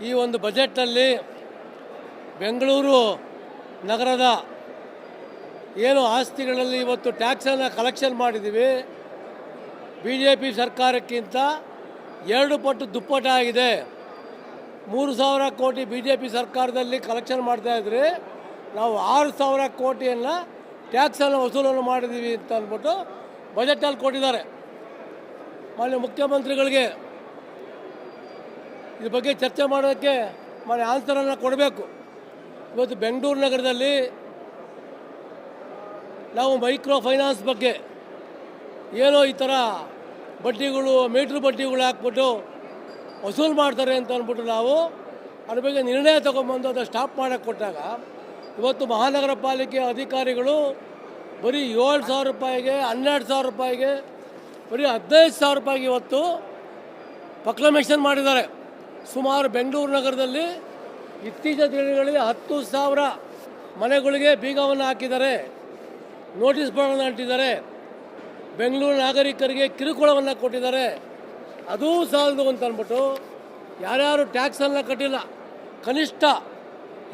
ಈ ಒಂದು ಬಜೆಟ್ನಲ್ಲಿ ಬೆಂಗಳೂರು ನಗರದ ಏನು ಆಸ್ತಿಗಳಲ್ಲಿ ಇವತ್ತು ಟ್ಯಾಕ್ಸನ್ನು ಕಲೆಕ್ಷನ್ ಮಾಡಿದ್ದೀವಿ, BJP ಸರ್ಕಾರಕ್ಕಿಂತ 2 ಪಟ್ಟು ದುಪ್ಪಟ್ಟಾಗಿದೆ. 3,000 ಕೋಟಿ BJP ಸರ್ಕಾರದಲ್ಲಿ ಕಲೆಕ್ಷನ್ ಮಾಡ್ತಾಯಿದ್ರೆ ನಾವು 6,000 ಕೋಟಿಯನ್ನು ಟ್ಯಾಕ್ಸನ್ನು ವಸೂಲನ್ನು ಮಾಡಿದ್ದೀವಿ ಅಂತ ಅಂದ್ಬಿಟ್ಟು ಬಜೆಟಲ್ಲಿ ಕೊಟ್ಟಿದ್ದಾರೆ. ಮಾನ್ಯ ಮುಖ್ಯಮಂತ್ರಿಗಳಿಗೆ ಇದ್ರ ಬಗ್ಗೆ ಚರ್ಚೆ ಮಾಡೋದಕ್ಕೆ ಆನ್ಸರನ್ನು ಕೊಡಬೇಕು. ಇವತ್ತು ಬೆಂಗಳೂರು ನಗರದಲ್ಲಿ ನಾವು ಮೈಕ್ರೋ ಫೈನಾನ್ಸ್ ಬಗ್ಗೆ ಏನೋ ಈ ಥರ ಬಡ್ಡಿಗಳು, ಮೀಟ್ರ್ ಬಡ್ಡಿಗಳು ಹಾಕ್ಬಿಟ್ಟು ವಸೂಲು ಮಾಡ್ತಾರೆ ಅಂತ ಅಂದ್ಬಿಟ್ಟು ನಾವು ಅದ್ರ ಬಗ್ಗೆ ನಿರ್ಣಯ ತೊಗೊಂಬಂದು ಅದನ್ನು ಸ್ಟಾಪ್ ಮಾಡೋಕ್ಕೆ ಕೊಟ್ಟಾಗ ಇವತ್ತು ಮಹಾನಗರ ಪಾಲಿಕೆ ಅಧಿಕಾರಿಗಳು ಬರೀ 7,000 ರೂಪಾಯಿಗೆ, 12,000 ರೂಪಾಯಿಗೆ, ಬರೀ 15,000 ರೂಪಾಯಿಗೆ ಇವತ್ತು ಪ್ರೊಕ್ಲಮೇಷನ್ ಮಾಡಿದ್ದಾರೆ. ಸುಮಾರು ಬೆಂಗಳೂರು ನಗರದಲ್ಲಿ ಇತ್ತೀಚಿನ ದಿನಗಳಲ್ಲಿ 10,000 ಮನೆಗಳಿಗೆ ಬೀಗವನ್ನು ಹಾಕಿದ್ದಾರೆ, ನೋಟಿಸ್ ಬೋರ್ಡನ್ನು ಅಂಟಿದ್ದಾರೆ, ಬೆಂಗಳೂರು ನಾಗರಿಕರಿಗೆ ಕಿರುಕುಳವನ್ನು ಕೊಟ್ಟಿದ್ದಾರೆ. ಅದೂ ಸಾಲದು ಅಂತ ಅಂದ್ಬಿಟ್ಟು ಯಾರ್ಯಾರು ಟ್ಯಾಕ್ಸನ್ನು ಕಟ್ಟಿಲ್ಲ, ಕನಿಷ್ಠ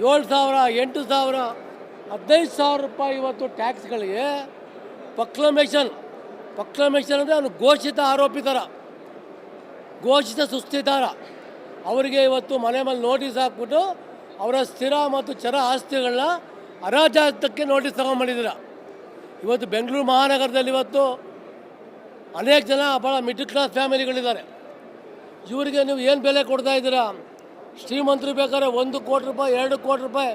7,000, 8,000, 15,000 ರೂಪಾಯಿ ಇವತ್ತು ಟ್ಯಾಕ್ಸ್ಗಳಿಗೆ ಪ್ರೊಕ್ಲಮೇಷನ್ ಅಂದರೆ ಅವನು ಘೋಷಿತ ಆರೋಪಿತರ, ಘೋಷಿತ ಸುಸ್ತಿದಾರ ಅವರಿಗೆ ಇವತ್ತು ಮನೆ ಮೇಲೆ ನೋಟಿಸ್ ಹಾಕ್ಬಿಟ್ಟು ಅವರ ಸ್ಥಿರ ಮತ್ತು ಚರ ಆಸ್ತಿಗಳನ್ನ ಹರಾಜಾಗಕ್ಕೆ ನೋಟಿಸ್ ತಗೊಂಡ್ಬಂದಿದ್ದೀರ. ಇವತ್ತು ಬೆಂಗಳೂರು ಮಹಾನಗರದಲ್ಲಿ ಇವತ್ತು ಅನೇಕ ಜನ ಭಾಳ ಮಿಡ್ಲ್ ಕ್ಲಾಸ್ ಫ್ಯಾಮಿಲಿಗಳಿದ್ದಾರೆ. ಇವರಿಗೆ ನೀವು ಏನು ಬೆಲೆ ಕೊಡ್ತಾ ಇದ್ದೀರಾ? ಶ್ರೀಮಂತರು ಬೇಕಾದ್ರೆ 1 ಕೋಟಿ ರೂಪಾಯಿ, 2 ಕೋಟಿ ರೂಪಾಯಿ,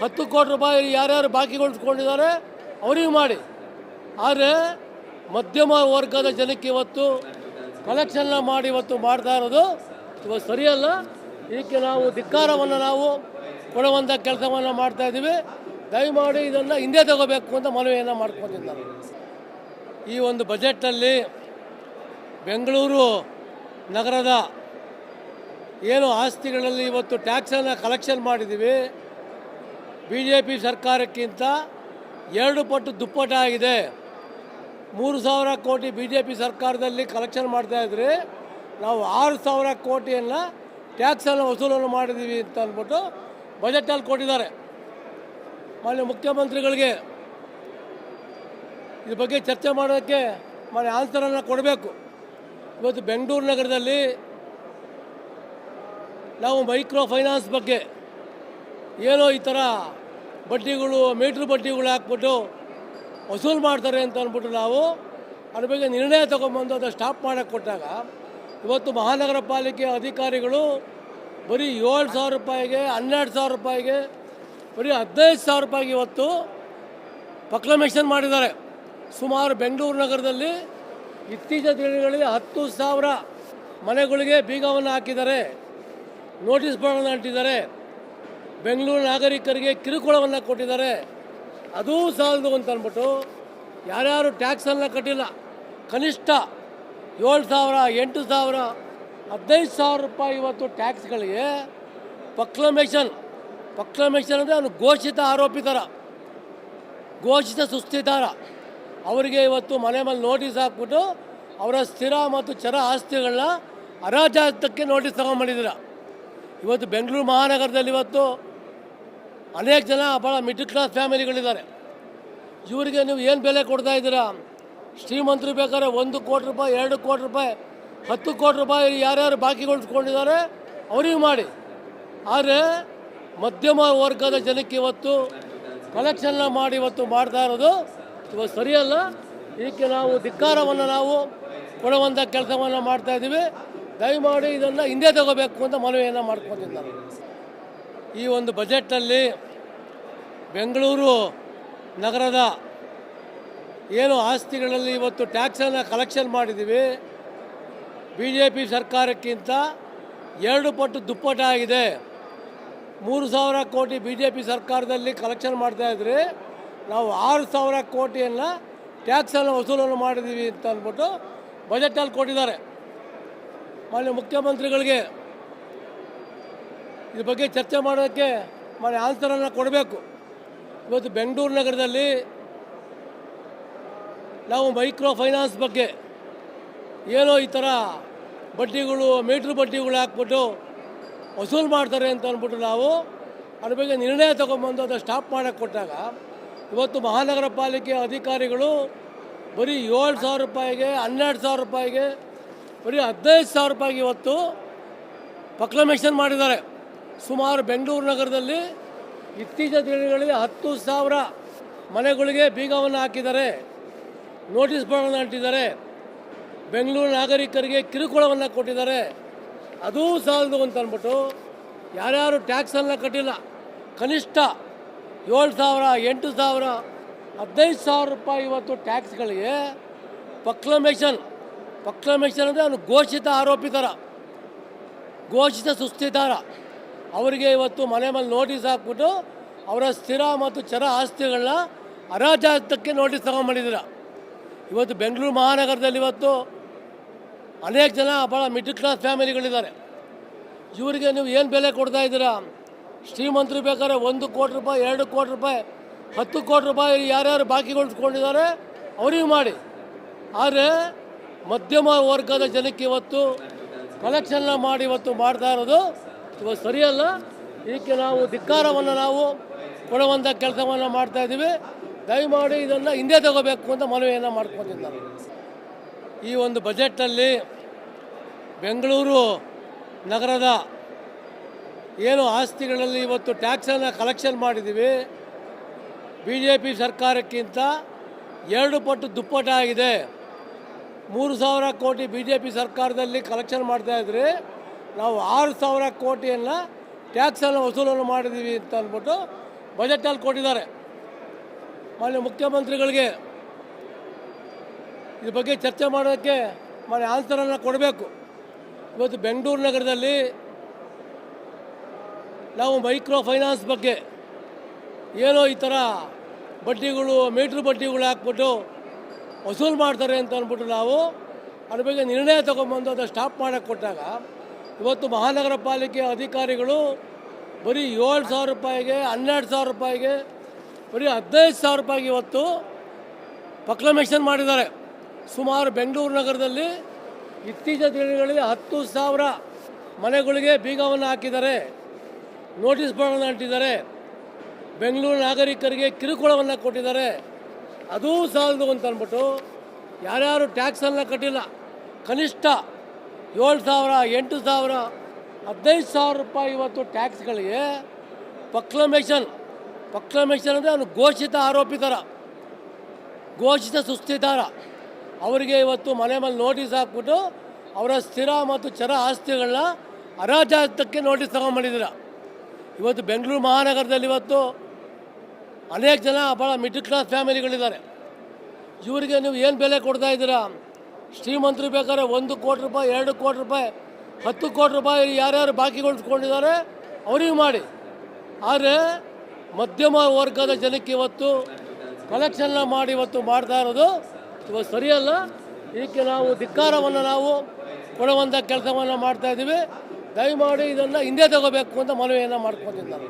10 ಕೋಟಿ ರೂಪಾಯಿ ಯಾರ್ಯಾರು ಬಾಕಿಗೊಳಿಸ್ಕೊಂಡಿದ್ದಾರೆ ಅವ್ರಿಗೆ ಮಾಡಿ. ಆದರೆ ಮಧ್ಯಮ ವರ್ಗದ ಜನಕ್ಕೆ ಇವತ್ತು ಕಲೆಕ್ಷನ್ನ ಮಾಡಿ ಇವತ್ತು ಮಾಡ್ತಾ ಇರೋದು ಇವತ್ತು ಸರಿಯಲ್ಲ. ಇದಕ್ಕೆ ನಾವು ಧಿಕ್ಕಾರವನ್ನು ನಾವು ಕೊಡುವಂಥ ಕೆಲಸವನ್ನು ಮಾಡ್ತಾಯಿದ್ದೀವಿ. ದಯಮಾಡಿ ಇದನ್ನು ಹಿಂದೆ ತಗೋಬೇಕು ಅಂತ ಮನವಿಯನ್ನು ಮಾಡ್ಕೊತೀನಿ ನಾನು. ಈ ಒಂದು ಬಜೆಟ್ನಲ್ಲಿ ಬೆಂಗಳೂರು ನಗರದ ಏನು ಆಸ್ತಿಗಳಲ್ಲಿ ಇವತ್ತು ಟ್ಯಾಕ್ಸನ್ನು ಕಲೆಕ್ಷನ್ ಮಾಡಿದ್ದೀವಿ, BJP ಸರ್ಕಾರಕ್ಕಿಂತ 2 ಪಟ್ಟು ದುಪ್ಪಟ್ಟಾಗಿದೆ. 3,000 ಕೋಟಿ BJP ಸರ್ಕಾರದಲ್ಲಿ ಕಲೆಕ್ಷನ್ ಮಾಡ್ತಾಯಿದ್ರೆ ನಾವು 6,000 ಕೋಟಿಯನ್ನು ಟ್ಯಾಕ್ಸನ್ನು ವಸೂಲನ್ನು ಮಾಡಿದ್ದೀವಿ ಅಂತ ಅಂದ್ಬಿಟ್ಟು ಬಜೆಟಲ್ಲಿ ಕೊಟ್ಟಿದ್ದಾರೆ. ಮಾನ್ಯ ಮುಖ್ಯಮಂತ್ರಿಗಳಿಗೆ ಇದ್ರ ಬಗ್ಗೆ ಚರ್ಚೆ ಮಾಡೋದಕ್ಕೆ ಆನ್ಸರನ್ನು ಕೊಡಬೇಕು. ಇವತ್ತು ಬೆಂಗಳೂರು ನಗರದಲ್ಲಿ ನಾವು ಮೈಕ್ರೋ ಫೈನಾನ್ಸ್ ಬಗ್ಗೆ ಏನೋ ಈ ಥರ ಬಡ್ಡಿಗಳು, ಮೀಟ್ರ್ ಬಡ್ಡಿಗಳು ಹಾಕ್ಬಿಟ್ಟು ವಸೂಲು ಮಾಡ್ತಾರೆ ಅಂತ ಅಂದ್ಬಿಟ್ಟು ನಾವು ಅದ್ರ ಬಗ್ಗೆ ನಿರ್ಣಯ ತೊಗೊಂಬಂದು ಅದನ್ನು ಸ್ಟಾಪ್ ಮಾಡೋಕ್ಕೆ ಕೊಟ್ಟಾಗ ಇವತ್ತು ಮಹಾನಗರ ಪಾಲಿಕೆ ಅಧಿಕಾರಿಗಳು ಬರೀ 7,000 ರೂಪಾಯಿಗೆ, 12,000 ರೂಪಾಯಿಗೆ, ಬರೀ 15,000 ರೂಪಾಯಿಗೆ ಇವತ್ತು ಪ್ರೊಕ್ಲಮೇಷನ್ ಮಾಡಿದ್ದಾರೆ. ಸುಮಾರು ಬೆಂಗಳೂರು ನಗರದಲ್ಲಿ ಇತ್ತೀಚಿನ ದಿನಗಳಲ್ಲಿ 10,000 ಮನೆಗಳಿಗೆ ಬೀಗವನ್ನು ಹಾಕಿದ್ದಾರೆ, ನೋಟಿಸ್ ಬೋರ್ಡನ್ನು ಅಂಟಿದ್ದಾರೆ, ಬೆಂಗಳೂರು ನಾಗರಿಕರಿಗೆ ಕಿರುಕುಳವನ್ನು ಕೊಟ್ಟಿದ್ದಾರೆ. ಅದೂ ಸಾಲದು ಅಂತ ಅಂದ್ಬಿಟ್ಟು ಯಾರ್ಯಾರು ಟ್ಯಾಕ್ಸನ್ನು ಕಟ್ಟಿಲ್ಲ, ಕನಿಷ್ಠ 7,000, 8,000, 15,000 ರೂಪಾಯಿ ಇವತ್ತು ಟ್ಯಾಕ್ಸ್ಗಳಿಗೆ ಪ್ರೊಕ್ಲಮೇಷನ್ ಅಂದರೆ ಅವನು ಘೋಷಿತ ಆರೋಪಿತರ, ಘೋಷಿತ ಸುಸ್ತಿದಾರ ಅವರಿಗೆ ಇವತ್ತು ಮನೆ ಮೇಲೆ ನೋಟಿಸ್ ಹಾಕ್ಬಿಟ್ಟು ಅವರ ಸ್ಥಿರ ಮತ್ತು ಚರ ಆಸ್ತಿಗಳನ್ನ ಹರಾಜಾಗಕ್ಕೆ ನೋಟಿಸ್ ತಗೊಂಡ್ಬಂದಿದ್ದೀರ. ಇವತ್ತು ಬೆಂಗಳೂರು ಮಹಾನಗರದಲ್ಲಿ ಇವತ್ತು ಅನೇಕ ಜನ ಭಾಳ ಮಿಡ್ಲ್ ಕ್ಲಾಸ್ ಫ್ಯಾಮಿಲಿಗಳಿದ್ದಾರೆ. ಇವರಿಗೆ ನೀವು ಏನು ಬೆಲೆ ಕೊಡ್ತಾ ಇದ್ದೀರಾ? ಶ್ರೀಮಂತರು ಬೇಕಾದ್ರೆ 1 ಕೋಟಿ ರೂಪಾಯಿ, 2 ಕೋಟಿ ರೂಪಾಯಿ, 10 ಕೋಟಿ ರೂಪಾಯಿ ಯಾರ್ಯಾರು ಬಾಕಿಗೊಳಿಸ್ಕೊಂಡಿದ್ದಾರೆ ಅವ್ರಿಗೆ ಮಾಡಿ. ಆದರೆ ಮಧ್ಯಮ ವರ್ಗದ ಜನಕ್ಕೆ ಇವತ್ತು ಕಲೆಕ್ಷನ್ನ ಮಾಡಿ ಇವತ್ತು ಮಾಡ್ತಾ ಇರೋದು ಇವತ್ತು ಸರಿಯಲ್ಲ. ಇದಕ್ಕೆ ನಾವು ಧಿಕ್ಕಾರವನ್ನು ನಾವು ಕೊಡುವಂಥ ಕೆಲಸವನ್ನು ಮಾಡ್ತಾಯಿದ್ದೀವಿ. ದಯಮಾಡಿ ಇದನ್ನು ಹಿಂದೆ ತಗೋಬೇಕು ಅಂತ ಮನವಿಯನ್ನು ಮಾಡ್ಕೊತೀನಿ ನಾನು. ಈ ಒಂದು ಬಜೆಟ್ನಲ್ಲಿ ಬೆಂಗಳೂರು ನಗರದ ಏನು ಆಸ್ತಿಗಳಲ್ಲಿ ಇವತ್ತು ಟ್ಯಾಕ್ಸನ್ನು ಕಲೆಕ್ಷನ್ ಮಾಡಿದ್ದೀವಿ, BJP ಸರ್ಕಾರಕ್ಕಿಂತ 2 ಪಟ್ಟು ದುಪ್ಪಟ್ಟಾಗಿದೆ. 3,000 ಕೋಟಿ BJP ಸರ್ಕಾರದಲ್ಲಿ ಕಲೆಕ್ಷನ್ ಮಾಡ್ತಾಯಿದ್ರೆ ನಾವು 6,000 ಕೋಟಿಯನ್ನು ಟ್ಯಾಕ್ಸನ್ನು ವಸೂಲನ್ನು ಮಾಡಿದ್ದೀವಿ ಅಂತ ಅಂದ್ಬಿಟ್ಟು ಬಜೆಟಲ್ಲಿ ಕೊಟ್ಟಿದ್ದಾರೆ. ಮಾನ್ಯ ಮುಖ್ಯಮಂತ್ರಿಗಳಿಗೆ ಇದ್ರ ಬಗ್ಗೆ ಚರ್ಚೆ ಮಾಡೋದಕ್ಕೆ ಆನ್ಸರನ್ನು ಕೊಡಬೇಕು. ಇವತ್ತು ಬೆಂಗಳೂರು ನಗರದಲ್ಲಿ ನಾವು ಮೈಕ್ರೋ ಫೈನಾನ್ಸ್ ಬಗ್ಗೆ ಏನೋ ಈ ಥರ ಬಡ್ಡಿಗಳು, ಮೀಟ್ರ್ ಬಡ್ಡಿಗಳು ಹಾಕ್ಬಿಟ್ಟು ವಸೂಲು ಮಾಡ್ತಾರೆ ಅಂತ ಅಂದ್ಬಿಟ್ಟು ನಾವು ಅದ್ರ ಬಗ್ಗೆ ನಿರ್ಣಯ ತೊಗೊಂಬಂದು ಅದು ಸ್ಟಾಪ್ ಮಾಡೋಕ್ಕೆ ಕೊಟ್ಟಾಗ ಇವತ್ತು ಮಹಾನಗರ ಪಾಲಿಕೆ ಅಧಿಕಾರಿಗಳು ಬರೀ 7,000 ರೂಪಾಯಿಗೆ 12,000 ರೂಪಾಯಿಗೆ ಬರೀ 15,000 ರೂಪಾಯಿಗೆ ಇವತ್ತು ಪ್ರೊಕ್ಲಮೇಷನ್ ಮಾಡಿದ್ದಾರೆ. ಸುಮಾರು ಬೆಂಗಳೂರು ನಗರದಲ್ಲಿ ಇತ್ತೀಚಿನ ದಿನಗಳಲ್ಲಿ 10,000 ಮನೆಗಳಿಗೆ ಬೀಗವನ್ನು ಹಾಕಿದ್ದಾರೆ, ನೋಟಿಸ್ ಬೋರ್ಡನ್ನು ಅಂಟಿದ್ದಾರೆ, ಬೆಂಗಳೂರು ನಾಗರಿಕರಿಗೆ ಕಿರುಕುಳವನ್ನು ಕೊಟ್ಟಿದ್ದಾರೆ. ಅದೂ ಸಾಲದು ಅಂತ ಅಂದ್ಬಿಟ್ಟು ಯಾರ್ಯಾರು ಟ್ಯಾಕ್ಸನ್ನು ಕಟ್ಟಿಲ್ಲ, ಕನಿಷ್ಠ 7,000, 8,000, 15,000 ರೂಪಾಯಿ ಇವತ್ತು ಟ್ಯಾಕ್ಸ್ಗಳಿಗೆ ಪ್ರೊಕ್ಲಮೇಷನ್ ಅಂದರೆ ಅವನು ಘೋಷಿತ ಆರೋಪಿತರ, ಘೋಷಿತ ಸುಸ್ತಿದಾರ ಅವರಿಗೆ ಇವತ್ತು ಮನೆ ಮೇಲೆ ನೋಟಿಸ್ ಹಾಕ್ಬಿಟ್ಟು ಅವರ ಸ್ಥಿರ ಮತ್ತು ಚರ ಆಸ್ತಿಗಳನ್ನ ಹರಾಜಾಗಕ್ಕೆ ನೋಟಿಸ್ ತಗೊಂಡ್ಬಂದಿದ್ದೀರ. ಇವತ್ತು ಬೆಂಗಳೂರು ಮಹಾನಗರದಲ್ಲಿ ಇವತ್ತು ಅನೇಕ ಜನ ಭಾಳ ಮಿಡ್ಲ್ ಕ್ಲಾಸ್ ಫ್ಯಾಮಿಲಿಗಳಿದ್ದಾರೆ. ಇವರಿಗೆ ನೀವು ಏನು ಬೆಲೆ ಕೊಡ್ತಾ ಇದ್ದೀರಾ? ಶ್ರೀಮಂತರು ಬೇಕಾದ್ರೆ 1 ಕೋಟಿ ರೂಪಾಯಿ, 2 ಕೋಟಿ ರೂಪಾಯಿ, 10 ಕೋಟಿ ರೂಪಾಯಿ ಯಾರ್ಯಾರು ಬಾಕಿಗೊಳಿಸ್ಕೊಂಡಿದ್ದಾರೆ ಅವ್ರಿಗೆ ಮಾಡಿ. ಆದರೆ ಮಧ್ಯಮ ವರ್ಗದ ಜನಕ್ಕೆ ಇವತ್ತು ಕಲೆಕ್ಷನ್ನ ಮಾಡಿ ಇವತ್ತು ಮಾಡ್ತಾ ಇರೋದು ಇವತ್ತು ಸರಿಯಲ್ಲ. ಇದಕ್ಕೆ ನಾವು ಧಿಕ್ಕಾರವನ್ನು ನಾವು ಕೊಡುವಂಥ ಕೆಲಸವನ್ನು ಮಾಡ್ತಾಯಿದ್ದೀವಿ. ದಯಮಾಡಿ ಇದನ್ನು ಹಿಂದೆ ತಗೋಬೇಕು ಅಂತ ಮನವಿಯನ್ನು ಮಾಡ್ಕೊತಿದ್ದಾರೆ. ಈ ಒಂದು ಬಜೆಟಲ್ಲಿ ಬೆಂಗಳೂರು ನಗರದ ಏನು ಆಸ್ತಿಗಳಲ್ಲಿ ಇವತ್ತು ಟ್ಯಾಕ್ಸನ್ನು ಕಲೆಕ್ಷನ್ ಮಾಡಿದ್ದೀವಿ, BJP ಸರ್ಕಾರಕ್ಕಿಂತ 2 ಪಟ್ಟು ದುಪ್ಪಟ್ಟಾಗಿದೆ. 3,000 ಕೋಟಿ BJP ಸರ್ಕಾರದಲ್ಲಿ ಕಲೆಕ್ಷನ್ ಮಾಡ್ತಾಯಿದ್ರೆ ನಾವು 6,000 ಕೋಟಿಯನ್ನು ಟ್ಯಾಕ್ಸನ್ನು ವಸೂಲನ್ನು ಮಾಡಿದ್ದೀವಿ ಅಂತ ಅಂದ್ಬಿಟ್ಟು ಬಜೆಟಲ್ಲಿ ಕೊಟ್ಟಿದ್ದಾರೆ. ಮಾನ್ಯ ಮುಖ್ಯಮಂತ್ರಿಗಳಿಗೆ ಇದ್ರ ಬಗ್ಗೆ ಚರ್ಚೆ ಮಾಡೋಕ್ಕೆ ಮಾನ್ಯ ಆನ್ಸರನ್ನು ಕೊಡಬೇಕು. ಇವತ್ತು ಬೆಂಗಳೂರು ನಗರದಲ್ಲಿ ನಾವು ಮೈಕ್ರೋ ಫೈನಾನ್ಸ್ ಬಗ್ಗೆ ಏನೋ ಈ ಥರ ಬಡ್ಡಿಗಳು, ಮೀಟ್ರ್ ಬಡ್ಡಿಗಳು ಹಾಕ್ಬಿಟ್ಟು ವಸೂಲು ಮಾಡ್ತಾರೆ ಅಂತ ಅಂದ್ಬಿಟ್ಟು ನಾವು ಅದ್ರ ಬಗ್ಗೆ ನಿರ್ಣಯ ತೊಗೊಂಬಂದು ಅದು ಸ್ಟಾಪ್ ಮಾಡೋಕ್ಕೆ ಕೊಟ್ಟಾಗ ಇವತ್ತು ಮಹಾನಗರ ಪಾಲಿಕೆ ಅಧಿಕಾರಿಗಳು ಬರೀ 7,000 ರೂಪಾಯಿಗೆ 12,000 ರೂಪಾಯಿಗೆ ಬರೀ 15,000 ರೂಪಾಯಿಗೆ ಇವತ್ತು ಪ್ರೊಕ್ಲಮೇಷನ್ ಮಾಡಿದ್ದಾರೆ. ಸುಮಾರು ಬೆಂಗಳೂರು ನಗರದಲ್ಲಿ ಇತ್ತೀಚಿನ ದಿನಗಳಲ್ಲಿ 10,000 ಮನೆಗಳಿಗೆ ಬೀಗವನ್ನು ಹಾಕಿದ್ದಾರೆ, ನೋಟಿಸ್ ಬೋರ್ಡನ್ನು ಅಂಟಿದ್ದಾರೆ, ಬೆಂಗಳೂರು ನಾಗರಿಕರಿಗೆ ಕಿರುಕುಳವನ್ನು ಕೊಟ್ಟಿದ್ದಾರೆ. ಅದೂ ಸಾಲದು ಅಂತ ಅಂದ್ಬಿಟ್ಟು ಯಾರ್ಯಾರು ಟ್ಯಾಕ್ಸನ್ನು ಕಟ್ಟಿಲ್ಲ, ಕನಿಷ್ಠ 7,000, 8,000, 15,000 ರೂಪಾಯಿ ಇವತ್ತು ಟ್ಯಾಕ್ಸ್ಗಳಿಗೆ ಪ್ರೊಕ್ಲಮೇಷನ್ ಅಂದರೆ ಅವನು ಘೋಷಿತ ಆರೋಪಿತರ, ಘೋಷಿತ ಸುಸ್ತಿದಾರ ಅವರಿಗೆ ಇವತ್ತು ಮನೆ ಮೇಲೆ ನೋಟಿಸ್ ಹಾಕ್ಬಿಟ್ಟು ಅವರ ಸ್ಥಿರ ಮತ್ತು ಚರ ಆಸ್ತಿಗಳನ್ನ ಹರಾಜಾಗಕ್ಕೆ ನೋಟಿಸ್ ತಗೊಂಡ್ಬಂದಿದ್ದೀರ. ಇವತ್ತು ಬೆಂಗಳೂರು ಮಹಾನಗರದಲ್ಲಿ ಇವತ್ತು ಅನೇಕ ಜನ ಭಾಳ ಮಿಡ್ಲ್ ಕ್ಲಾಸ್ ಫ್ಯಾಮಿಲಿಗಳಿದ್ದಾರೆ. ಇವರಿಗೆ ನೀವು ಏನು ಬೆಲೆ ಕೊಡ್ತಾ ಇದ್ದೀರಾ? ಶ್ರೀಮಂತರು ಬೇಕಾದ್ರೆ 1 ಕೋಟಿ ರೂಪಾಯಿ, 2 ಕೋಟಿ ರೂಪಾಯಿ, 10 ಕೋಟಿ ರೂಪಾಯಿ ಯಾರ್ಯಾರು ಬಾಕಿಗೊಳಿಸ್ಕೊಂಡಿದ್ದಾರೆ ಅವ್ರಿಗೆ ಮಾಡಿ. ಆದರೆ ಮಧ್ಯಮ ವರ್ಗದ ಜನಕ್ಕೆ ಇವತ್ತು ಕಲೆಕ್ಷನ್ನ ಮಾಡಿ ಇವತ್ತು ಮಾಡ್ತಾ ಇರೋದು ಇವತ್ತು ಸರಿಯಲ್ಲ. ಇದಕ್ಕೆ ನಾವು ಧಿಕ್ಕಾರವನ್ನು ನಾವು ಕೊಡುವಂಥ ಕೆಲಸವನ್ನು ಮಾಡ್ತಾಯಿದ್ದೀವಿ. ದಯಮಾಡಿ ಇದನ್ನು ಹಿಂದೆ ತಗೋಬೇಕು ಅಂತ ಮನವಿಯನ್ನು ಮಾಡ್ಕೊತಿದ್ದಾರೆ.